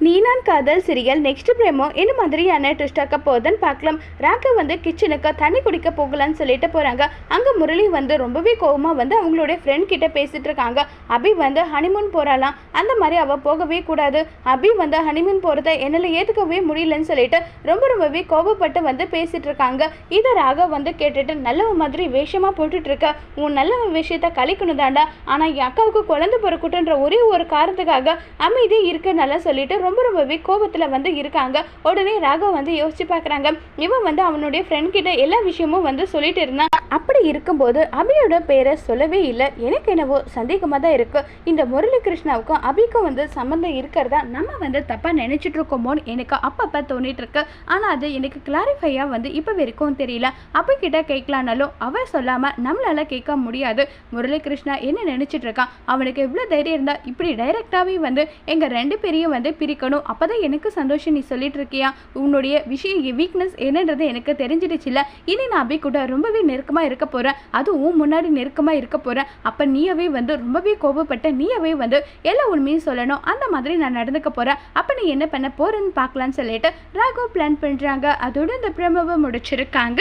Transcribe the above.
நீ நான் காதல் சீரியல் நெக்ஸ்ட் பிரேமோ என்ன மாதிரியான ட்விஸ்டாக்க போகுதுன்னு பார்க்கலாம். ராகவ் கிச்சனுக்கு தண்ணி குடிக்க போகலான்னு சொல்லிட்டு போகிறாங்க. அங்கே முரளி ரொம்பவே கோவமாக அவங்களுடைய ஃப்ரெண்ட் கிட்ட பேசிட்டு இருக்காங்க. அபி ஹனிமூன் போகிறாலாம், அந்த மாதிரி அவள் போகவே கூடாது. அபி ஹனிமூன் போகிறத என்னால் ஏற்றுக்கவே முடியலன்னு சொல்லிட்டு ரொம்பவே கோபப்பட்டு பேசிட்டு இருக்காங்க. இதை ராகவ் கேட்டுட்டு நல்ல மாதிரி வேஷமாக போட்டுட்டு இருக்க, உன் நல்ல விஷயத்த கழிக்கணும் தாண்டா, ஆனால் என் அக்காவுக்கு குழந்தை பிறக்குட்டுன்ற ஒரே ஒரு காரணத்துக்காக அமைதி இருக்குன்னு சொல்லிட்டு ரொம்பவே கோபத்தில் இருக்காங்க. உடனே ராகவ் யோசிச்சு பார்க்குறாங்க. இவன் அவனுடைய ஃப்ரெண்ட் கிட்ட எல்லா விஷயமும் சொல்லிட்டு இருந்தான். அப்படி இருக்கும்போது அபியோட பேரை சொல்லவே இல்லை. எனக்கு என்னவோ சந்தேகமாக தான் இருக்குது. இந்த முரளி கிருஷ்ணாவுக்கும் அபிக்கும் சம்மந்தம் இருக்கிறதா நம்ம தப்பாக நினச்சிட்டு இருக்கோமோன்னு எனக்கு அப்பப்போ தோணிட்டு இருக்கு. ஆனால் அது எனக்கு கிளாரிஃபையாக இப்போ வரைக்கும் தெரியல. அபிக்கிட்ட கேட்கலான்னாலும் அவன் சொல்லாமல் நம்மளால கேட்க முடியாது. முரளி கிருஷ்ணா என்ன நினச்சிட்டு இருக்கான், அவனுக்கு எவ்வளோ தைரியம் இருந்தால் இப்படி டைரெக்டாகவே எங்கள் ரெண்டு பேரையும் பிரிக்கணும், அப்போதான் எனக்கு சந்தோஷம். நீ சொல்லிட்டு இருக்கியா, உன்னுடைய விஷயம் வீக்னஸ் என்னன்றது எனக்கு தெரிஞ்சிடுச்சுல. இனி நான் அபி கூட ரொம்பவே நெருக்கமாக இருக்க போகிறேன், அதுவும் முன்னாடி நெருக்கமாக இருக்க போகிறேன். அப்போ நீயவே ரொம்பவே கோபப்பட்ட, நீயவே எல்லா உண்மையும் சொல்லணும், அந்த மாதிரி நான் நடந்துக்க போகிறேன். அப்போ நீ என்ன பண்ண போகிறேன்னு பார்க்கலான்னு சொல்லிட்டு ராகவ் பிளான் பண்ணுறாங்க. அதோட இந்த பிரமவை முடிச்சிருக்காங்க.